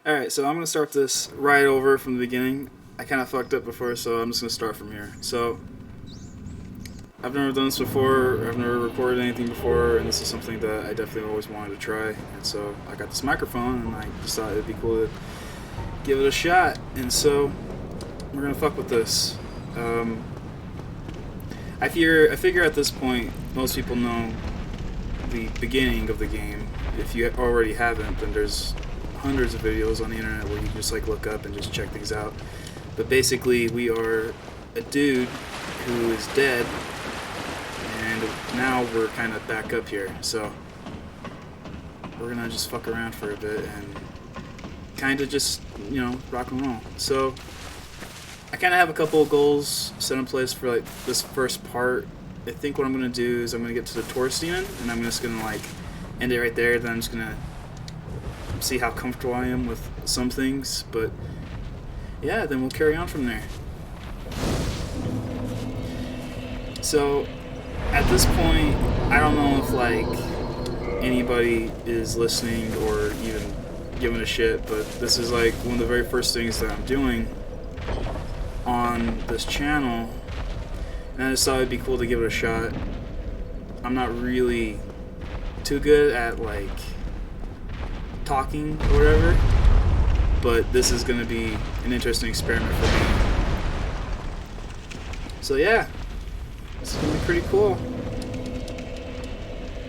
Alright, so I'm going to start this right over from the beginning. I kind of fucked up before, so I'm just going to start from here. So, I've never done this before, I've never recorded anything before, and this is something that I definitely always wanted to try. And so, I got this microphone, and I just thought it'd be cool to give it a shot. And so, we're going to fuck with this. I figure at this point, most people know the beginning of the game. If you already haven't, then there's hundreds of videos on the internet where you just like look up and just check things out. But basically, we are a dude who is dead, and now we're kind of back up here. So we're gonna just fuck around for a bit and kind of just, you know, rock and roll. So I kind of have a couple of goals set in place for like this first part. I think what I'm gonna do is I'm gonna get to the Taurus Demon, and I'm just gonna like end it right there. Then I'm just gonna see how comfortable I am with some things, but yeah, then we'll carry on from there. So at this point, I don't know if like anybody is listening or even giving a shit, but this is like one of the very first things that I'm doing on this channel, and I just thought it'd be cool to give it a shot. I'm not really too good at like talking or whatever, but this is going to be an interesting experiment for me. So yeah, this is going to be pretty cool.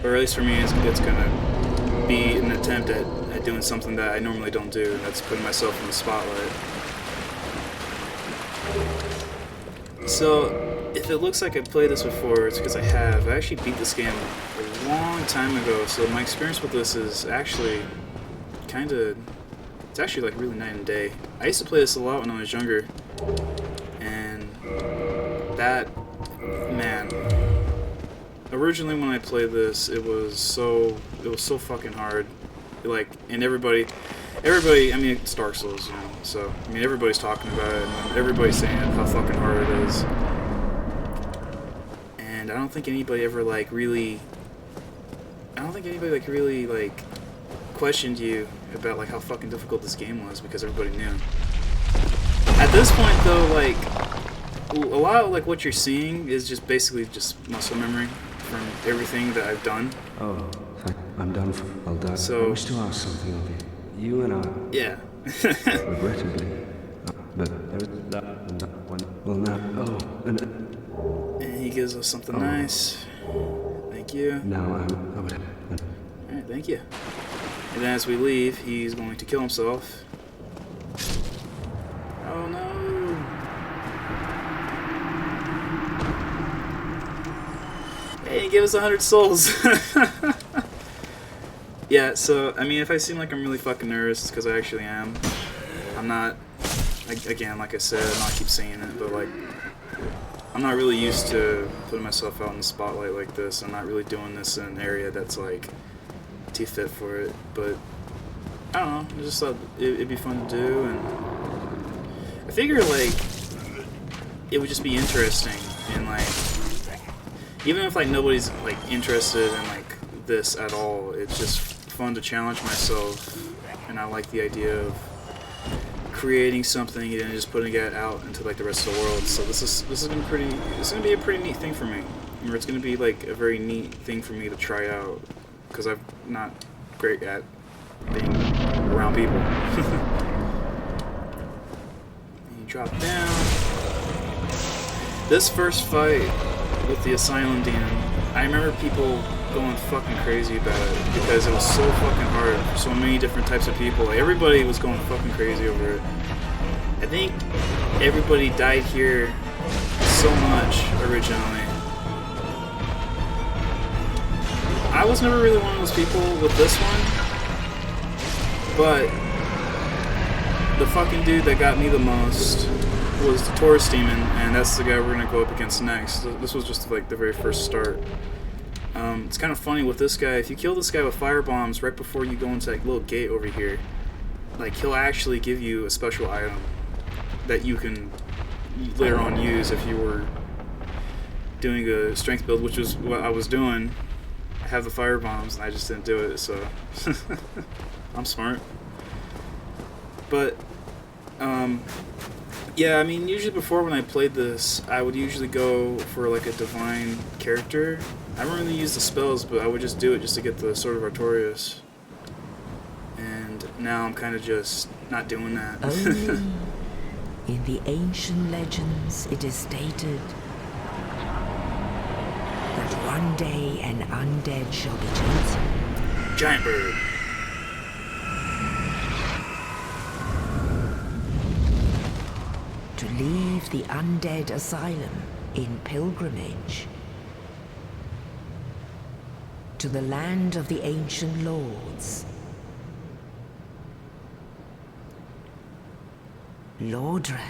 Or at least for me, it's going to be an attempt at doing something that I normally don't do, and that's putting myself in the spotlight. So if it looks like I've played this before, it's because I have. I actually beat this game a long time ago, so my experience with this is actually it's actually like really night and day. I used to play this a lot when I was younger, and that, man, originally when I played this, it was so fucking hard. Like, and everybody, I mean, it's Dark Souls, you know, so, I mean, everybody's talking about it, and everybody's saying how fucking hard it is. And I don't think anybody ever, like, really questioned you about, like, how fucking difficult this game was, because everybody knew. At this point, though, like, a lot of, like, what you're seeing is just basically just muscle memory from everything that I've done. Oh, I'm done for. I'll die. So, I wish to ask something of you. You and I. Yeah. Regrettably. But there is that one. Well, now. Oh, and he gives us something nice. Thank you. Now I would. Alright, thank you. And then as we leave, he's going to kill himself. Oh no! Hey, he gave us 100 souls! Yeah, so, I mean, if I seem like I'm really fucking nervous, it's because I actually am. I'm not, again, like I said, I keep saying it, but like, I'm not really used to putting myself out in the spotlight like this. I'm not really doing this in an area that's like too fit for it, but I don't know, I just thought it'd be fun to do, and I figured like it would just be interesting, and like even if like nobody's like interested in like this at all, it's just fun to challenge myself, and I like the idea of creating something and then just putting it out into like the rest of the world. So this is gonna be a pretty neat thing for me. Or it's gonna be like a very neat thing for me to try out, because I'm not great at being around people. And you drop down. This first fight with the Asylum Demon, I remember people going fucking crazy about it because it was so fucking hard for so many different types of people. Like, everybody was going fucking crazy over it. I think everybody died here so much originally. I was never really one of those people with this one, but the fucking dude that got me the most was the Taurus Demon, and that's the guy we're gonna go up against next. This was just like the very first start. It's kind of funny with this guy. If you kill this guy with fire bombs right before you go into that little gate over here, like, he'll actually give you a special item that you can later on use if you were doing a strength build, which is what I was doing. I have the fire bombs and I just didn't do it, so I'm smart. But, yeah, I mean, usually before when I played this, I would usually go for like a divine character. I don't really use the spells, but I would just do it just to get the Sword of Artorias. And now I'm kind of just not doing that. Only in the ancient legends it is stated that one day an undead shall be chosen. Giant bird. To leave the undead asylum in pilgrimage to the land of the ancient lords. Lordran.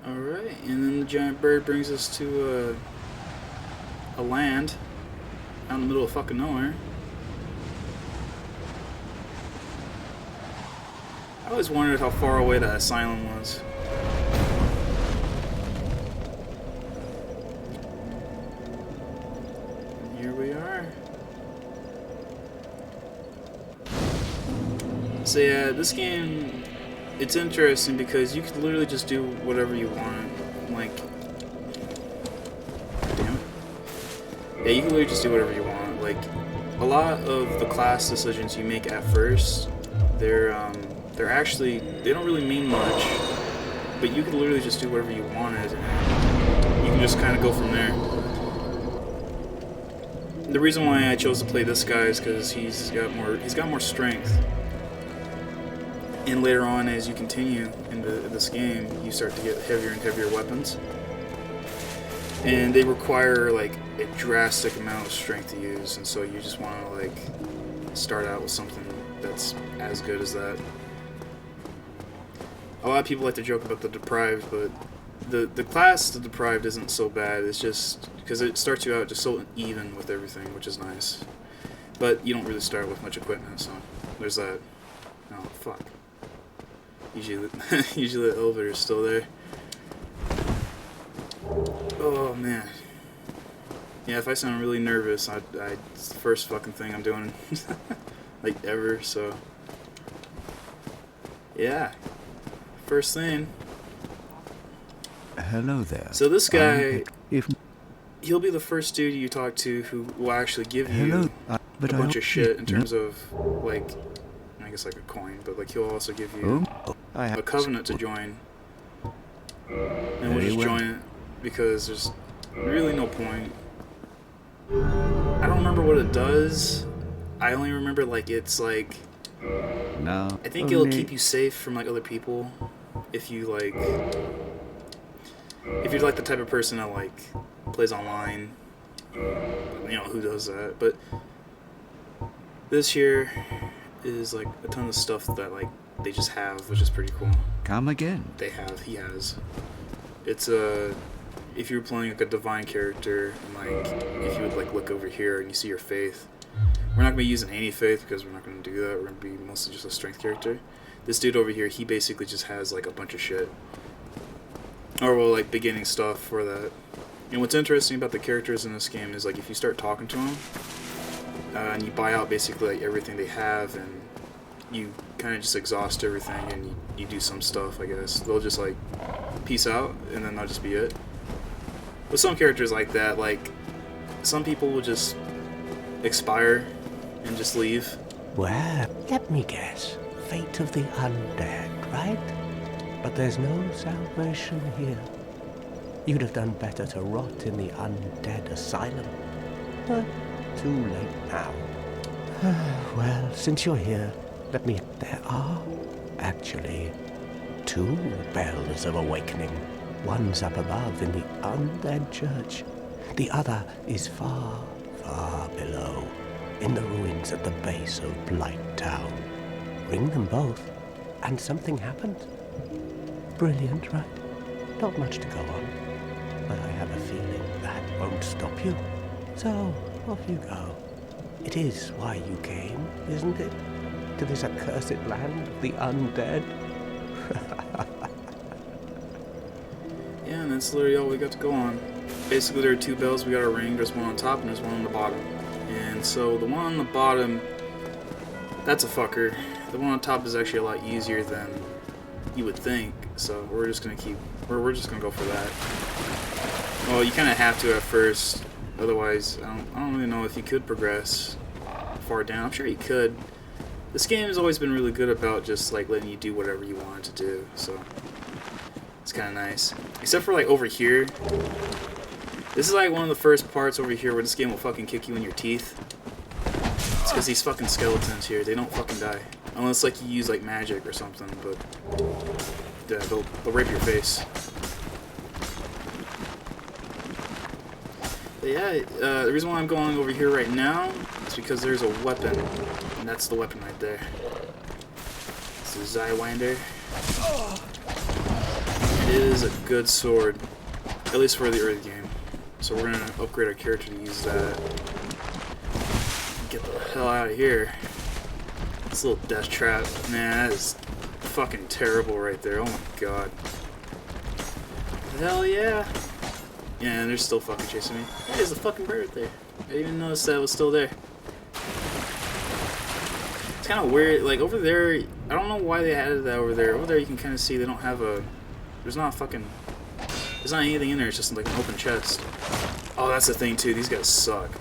Alright, and then the giant bird brings us to a land out in the middle of fucking nowhere. I always wondered how far away that asylum was. And here we are. So yeah, this game, it's interesting because you could literally just do whatever you want. Like, damn it. Yeah, you can literally just do whatever you want. Like, a lot of the class decisions you make at first, they're actually, they don't really mean much, but you can literally just do whatever you wanted, and you can just kind of go from there. The reason why I chose to play this guy is because he's got more strength. And later on, as you continue in this game, you start to get heavier and heavier weapons. And they require, like, a drastic amount of strength to use, and so you just want to, like, start out with something that's as good as that. A lot of people like to joke about the Deprived, but the class, the Deprived, isn't so bad. It's just because it starts you out just so even with everything, which is nice. But you don't really start with much equipment, so there's that. Oh, fuck. Usually the elevator is still there. Oh, man. Yeah, if I sound really nervous, it's the first fucking thing I'm doing, like, ever, so. Yeah. First thing. Hello there. So this guy, he'll be the first dude you talk to who will actually give you a bunch of shit in terms of, like, I guess like a coin, but like he'll also give you a covenant to join. And we'll just join it because there's really no point. I don't remember what it does. I only remember like it's like, No. I think it'll keep you safe from like other people if you like, if you're like the type of person that like plays online, you know, who does that. But this here is like a ton of stuff that like they just have, which is pretty cool. Come again. He has. It's if you were playing like a divine character, and like if you would like look over here and you see your faith. We're not gonna be using any faith because we're not gonna do that. We're gonna be mostly just a strength character. This dude over here, he basically just has like a bunch of shit, or well, like beginning stuff for that. And what's interesting about the characters in this game is like if you start talking to them, and you buy out basically like everything they have, and you kind of just exhaust everything, and you do some stuff. I guess they'll just like peace out, and then that'll just be it. With some characters like that, like some people will just expire and just leave. Well, let me guess. Fate of the undead, right? But there's no salvation here. You'd have done better to rot in the undead asylum. But too late now. Well, since you're here, let me... There are actually 2 bells of awakening. One's up above in the undead church. The other is far, far below, in the ruins at the base of Blight Town. Ring them both, and something happens. Brilliant, right? Not much to go on, but I have a feeling that won't stop you. So, off you go. It is why you came, isn't it? To this accursed land of the undead? Yeah, and that's literally all we got to go on. Basically, there are 2 bells we gotta ring. There's one on top and there's one on the bottom. And Alright, so the one on the bottom, that's a fucker. The one on top is actually a lot easier than you would think, so we're just gonna we're just gonna go for that. Well, you kind of have to at first, otherwise I don't really know if you could progress far down. I'm sure you could. This game has always been really good about just like letting you do whatever you want to do, so it's kind of nice. Except for like over here. This is like one of the first parts over here where this game will fucking kick you in your teeth. It's because these fucking skeletons here, they don't fucking die. Unless like you use like magic or something, but yeah, they'll rape your face. But yeah, the reason why I'm going over here right now is because there's a weapon, and that's the weapon right there. It's a Zywander. It is a good sword, at least for the early game. So we're gonna upgrade our character to use that. Get the hell out of here. This little death trap, man, that is fucking terrible right there. Oh my god. Hell yeah. Yeah, and they're still fucking chasing me. Hey, there's a fucking bird right there. I didn't even notice that it was still there. It's kind of weird. Like over there, I don't know why they added that over there. Over there you can kind of see they don't have a... There's not anything in there. It's just like an open chest. Oh, that's the thing too. These guys suck.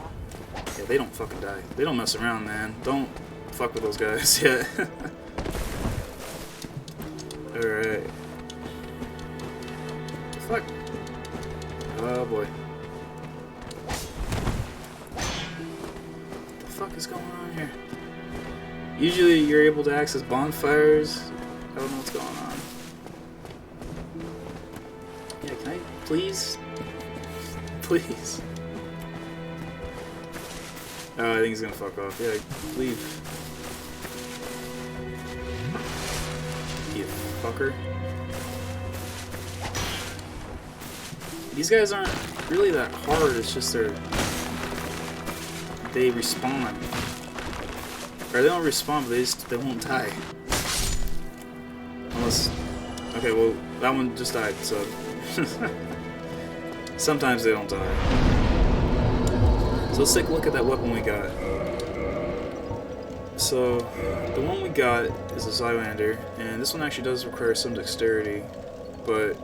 Yeah, they don't fucking die. They don't mess around, man. Don't fuck with those guys. Yeah. Alright. Fuck. Oh boy. What the fuck is going on here? Usually you're able to access bonfires. I don't know what's going on. Yeah, can I please? Please. Oh, I think he's gonna fuck off. Yeah, leave. You fucker. These guys aren't really that hard, it's just they respawn. Or they don't respawn, but they won't die. Unless... Okay, well, that one just died, so... Sometimes they don't die. So let's take a look at that weapon we got. So, the one we got is a Zywander, and this one actually does require some dexterity, but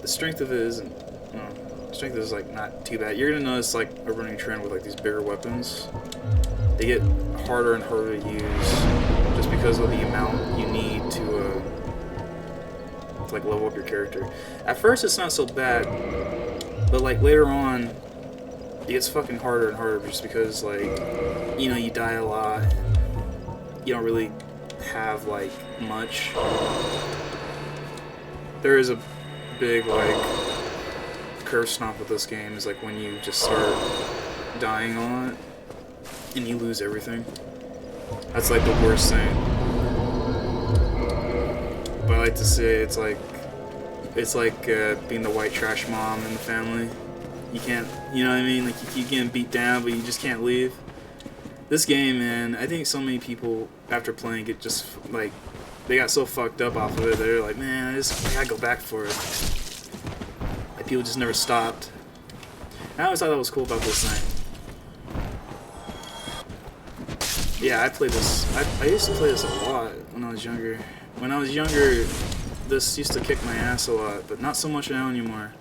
the strength of it isn't, strength is like not too bad. You're gonna notice like a running trend with like these bigger weapons. They get harder and harder to use just because of the amount you need to like level up your character. At first it's not so bad, but like later on it gets fucking harder and harder just because like, you know, you die a lot and you don't really have like much. There is a big like curve stomp with this game is like when you just start dying a lot and you lose everything. That's like the worst thing. But I like to say it's like being the white trash mom in the family. You can't, you know what I mean? Like you keep getting beat down, but you just can't leave. This game, man, I think so many people after playing it just like they got so fucked up off of it that they're like, man, I gotta go back for it. Like people just never stopped. And I always thought that was cool about this thing. Yeah, I played this. I used to play this a lot when I was younger. When I was younger, this used to kick my ass a lot, but not so much now anymore.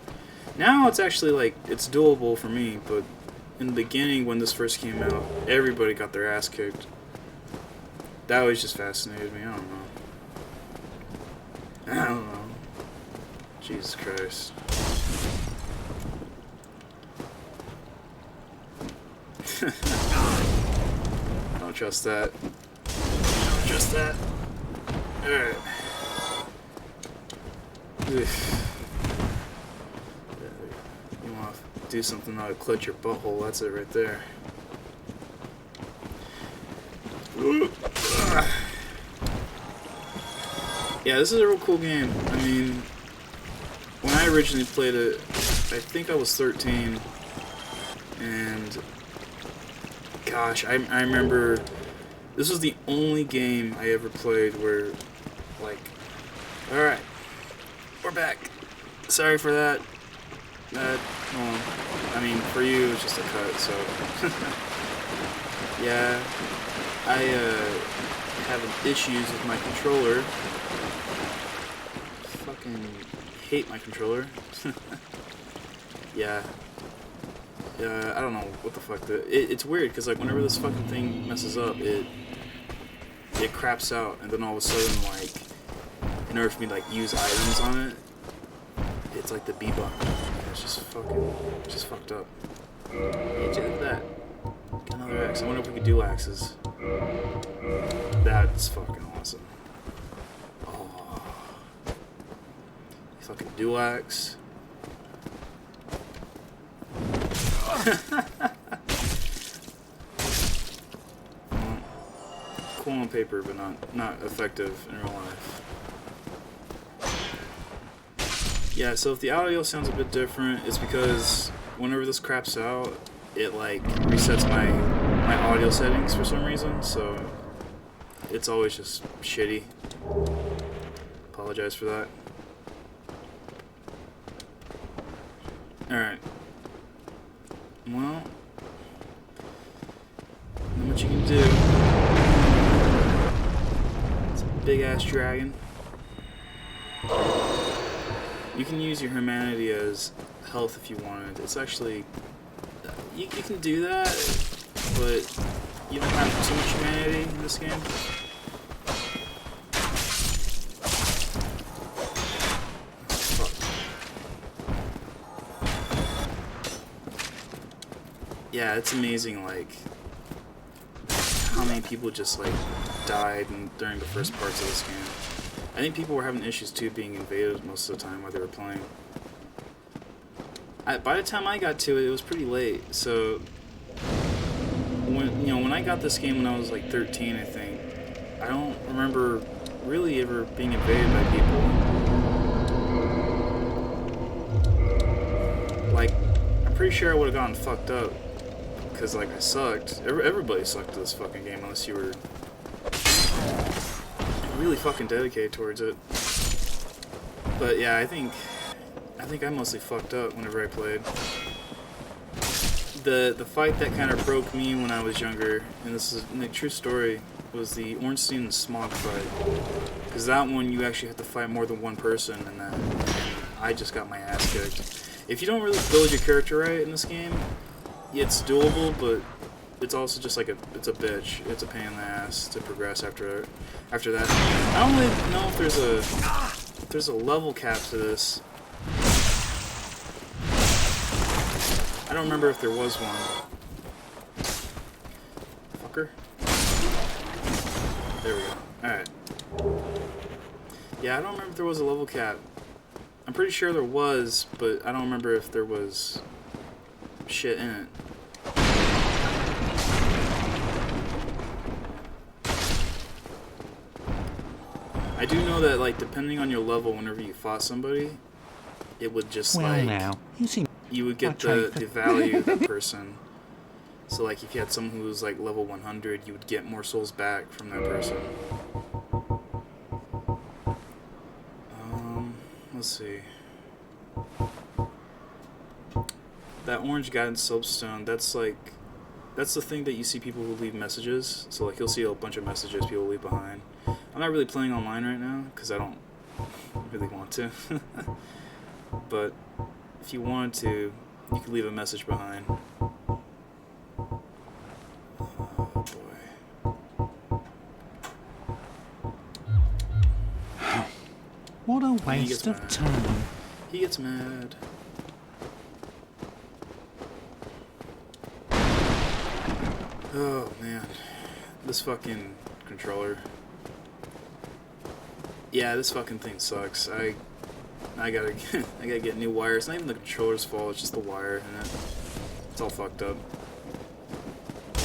Now it's actually like, it's doable for me, but in the beginning when this first came out, everybody got their ass kicked. That always just fascinated me, I don't know. Jesus Christ. I don't trust that. I don't trust that. Alright. You want to do something that'll clutch your butthole, that's it right there. Yeah, this is a real cool game. I mean, when I originally played it, I think I was 13, and gosh, I remember this was the only game I ever played where, like, alright, we're back. Sorry for that. Well, I mean, for you, it's just a cut, so. Yeah, I have issues with my controller. Fucking hate my controller. Yeah. I don't know what the fuck. It's weird because like whenever this fucking thing messes up, it craps out, and then all of a sudden, like, in order for me to like use items on it, it's like the B button. It's just fucked up. Hey, check out that. Get another axe. I wonder if we could do axes. That's fucking awesome. Oh. Fucking dual axe. Cool on paper, but not effective in real life. Yeah, so if the audio sounds a bit different, it's because whenever this craps out, it like resets my audio settings for some reason, so it's always just shitty. Apologize for that. Alright. Well, not much you can do. It's a big ass dragon. You can use your humanity as health if you wanted. It's actually, you can do that, but you don't have too much humanity in this game. Fuck. Yeah, it's amazing, like, how many people just, like, died during the first parts of this game. I think people were having issues, too, being invaded most of the time while they were playing. By the time I got to it, it was pretty late, so when I got this game when I was, like, 13, I think, I don't remember really ever being invaded by people. Like, I'm pretty sure I would have gotten fucked up. Because, like, I sucked. Everybody sucked at this fucking game unless you were really fucking dedicated towards it. But, yeah, I think I mostly fucked up whenever I played. The fight that kind of broke me when I was younger, and this is a true story, was the Ornstein and Smog fight. Because that one, you actually have to fight more than one person, and I just got my ass kicked. If you don't really build your character right in this game, it's doable, but it's also just like it's a bitch. It's a pain in the ass to progress after that. I don't really know if there's a level cap to this. I don't remember if there was one. Fucker. There we go. Alright. Yeah, I don't remember if there was a level cap. I'm pretty sure there was, but I don't remember if there was shit in it. I do know that, like, depending on your level, whenever you fought somebody, it would just, you would get the value of that person. So, like, if you had someone who was, like, level 100, you would get more souls back from that person. Let's see. That orange guidance soapstone, that's the thing that you see people who leave messages. So, like, you'll see a bunch of messages people leave behind. I'm not really playing online right now, because I don't really want to. But if you wanted to, you could leave a message behind. Oh, boy. What a waste of time. He gets mad. Oh, man. This fucking controller. Yeah, this fucking thing sucks. I gotta get new wires. It's not even the controller's fault, it's just the wire in it. It's all fucked up.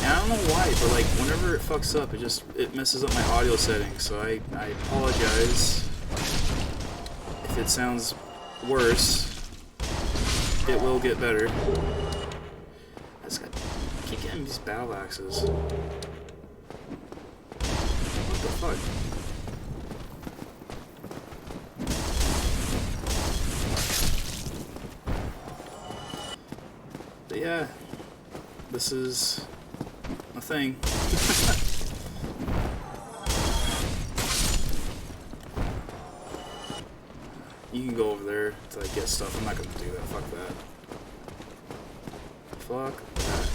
And I don't know why, but like whenever it fucks up, it messes up my audio settings, so I apologize if it sounds worse. It will get better. I keep getting these battle axes. What the fuck? But yeah, this is a thing. You can go over there to like get stuff. I'm not gonna do that. Fuck that. Fuck that.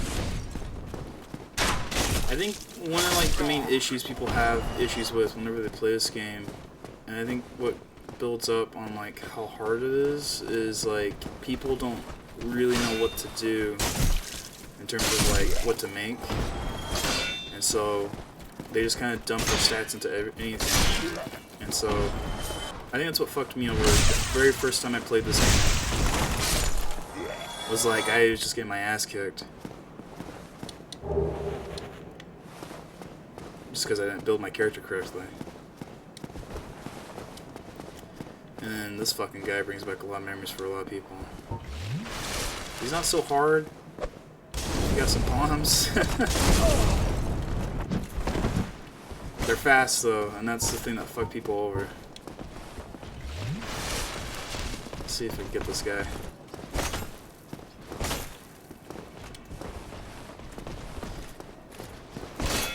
I think one of like the main issues people have issues with whenever they play this game, and I think what builds up on like how hard it is like people don't really know what to do in terms of like what to make, and so they just kind of dump their stats into anything, and so I think that's what fucked me over the very first time I played this game. Was like I was just getting my ass kicked just because I didn't build my character correctly. And then this fucking guy brings back a lot of memories for a lot of people. He's not so hard. He got some bombs. They're fast though, and that's the thing that fucked people over. Let's see if we can get this guy.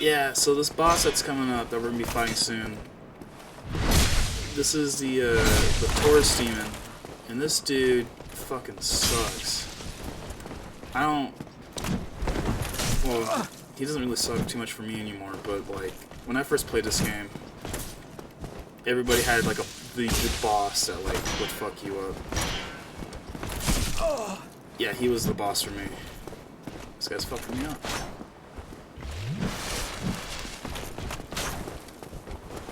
Yeah, so this boss that's coming up that we're gonna be fighting soon. This is the Taurus Demon, and this dude fucking sucks. Well, he doesn't really suck too much for me anymore, but like when I first played this game, everybody had like the boss that like would fuck you up. Yeah, he was the boss for me. This guy's fucking me up.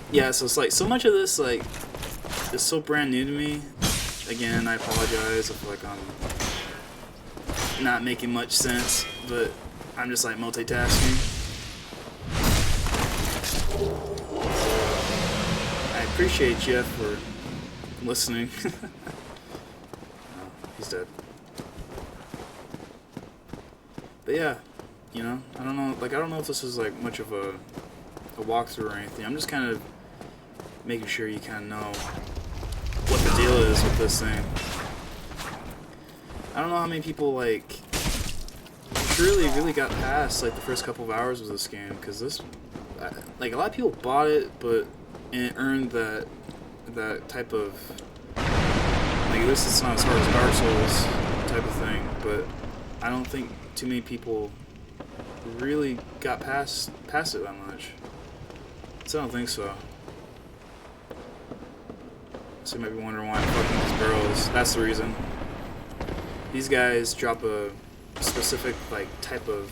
Yeah, so it's like so much of this like is so brand new to me. Again, I apologize if like I'm not making much sense, but I'm just like multitasking. I appreciate Jeff for listening. Oh, he's dead. But yeah, you know, I don't know if this is like much of a walkthrough or anything. I'm just kind of making sure you kind of know what the deal is with this thing. I don't know how many people like really got past like the first couple of hours of this game, because this like a lot of people bought it, and it earned that type of like this is not as hard as Dark Souls type of thing, but I don't think too many people really got past it that much. So I don't think so. So you might be wondering why I'm fucking these girls. That's the reason. These guys drop a specific like type of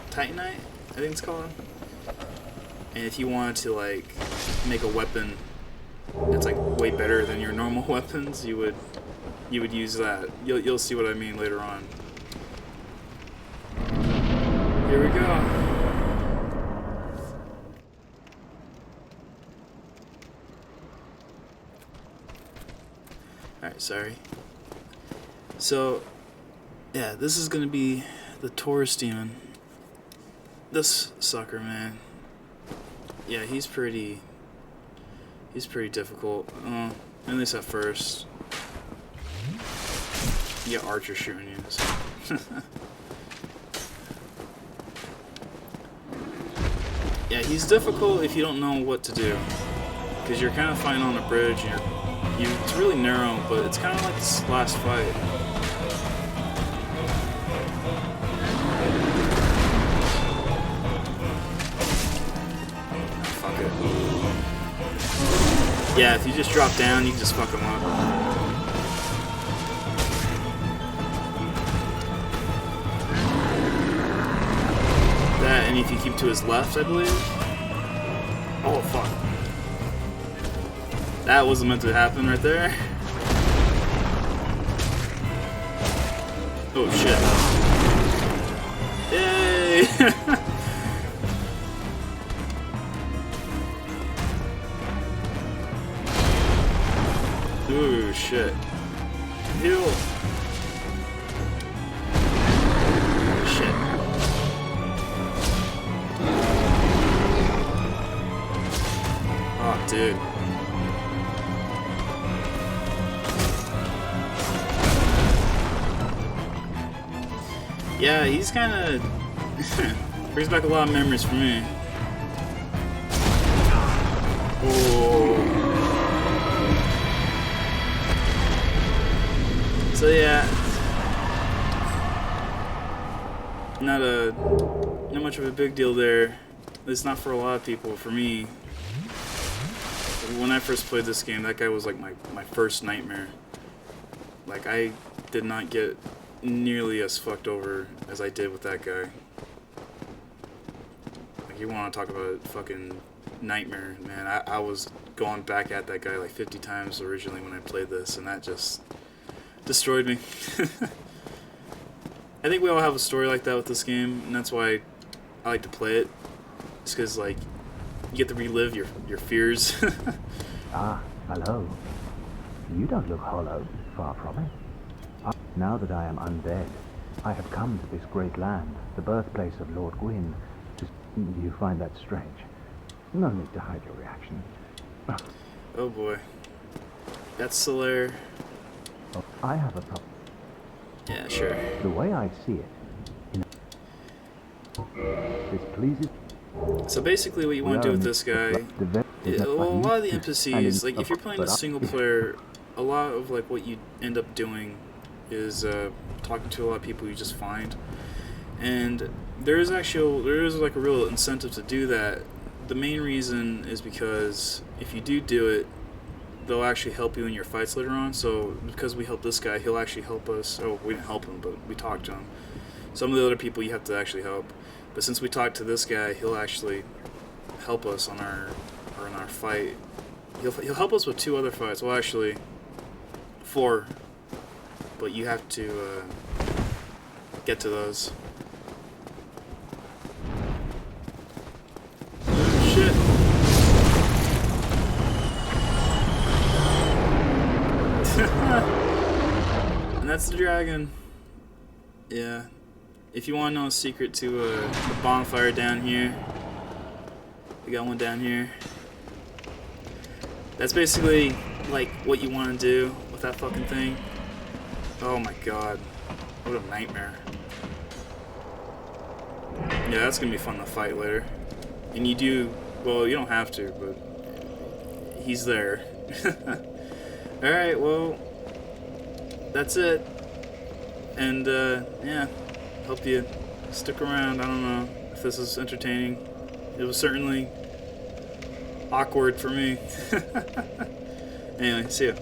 Titanite, I think it's called. And if you wanted to like make a weapon that's like way better than your normal weapons, you would use that. You'll see what I mean later on. Here we go. Alright, sorry. So, yeah, this is gonna be the Taurus Demon. This sucker, man. Yeah, he's pretty difficult. At least at first. You got archers shooting you. So. Yeah, he's difficult if you don't know what to do, because you're kind of fighting on a bridge, and it's really narrow, but it's kind of like this last fight. Fuck it. Yeah, if you just drop down, you can just fuck him up. That, and if you keep to his left, I believe. Oh fuck. That wasn't meant to happen right there. Oh shit. Yay! Ooh shit. Heal. Shit. Oh dude. Yeah, he's kind of Brings back a lot of memories for me. Oh. So yeah, not much of a big deal there. It's not for a lot of people. For me, when I first played this game, that guy was like my first nightmare. Like, I did not get nearly as fucked over as I did with that guy. Like, you want to talk about a fucking nightmare, man. I was going back at that guy like 50 times originally when I played this, and that just destroyed me. I think we all have a story like that with this game, and that's why I like to play it. It's because, like, you get to relive your fears. Ah, hello. You don't look hollow, far from it. Now that I am undead, I have come to this great land, the birthplace of Lord Gwyn. Do you find that strange? No need to hide your reaction. Oh boy. That's Solaire. I have a problem. Yeah, sure. The way I see it, this pleases. So basically what you want to do with this guy, well, a lot of the NPCs, like if you're playing a single player, a lot of like what you end up doing is talking to a lot of people you just find, and there is like a real incentive to do that. The main reason is because if you do it, they'll actually help you in your fights later on. So because we helped this guy, he'll actually help us. Oh, we didn't help him, but we talked to him. Some of the other people you have to actually help, but since we talked to this guy, he'll actually help us on our fight. He'll help us with 2 other fights. Well, actually 4, but you have to get to those. Oh, shit. And that's the dragon. Yeah. If you want to know a secret to the bonfire down here, we got one down here. That's basically like what you want to do with that fucking thing. Oh my god. What a nightmare. Yeah, that's gonna be fun to fight later. And you do, well, you don't have to, but he's there. Alright, well, that's it. And, yeah, hope you stick around. I don't know if this is entertaining. It was certainly awkward for me. Anyway, see ya.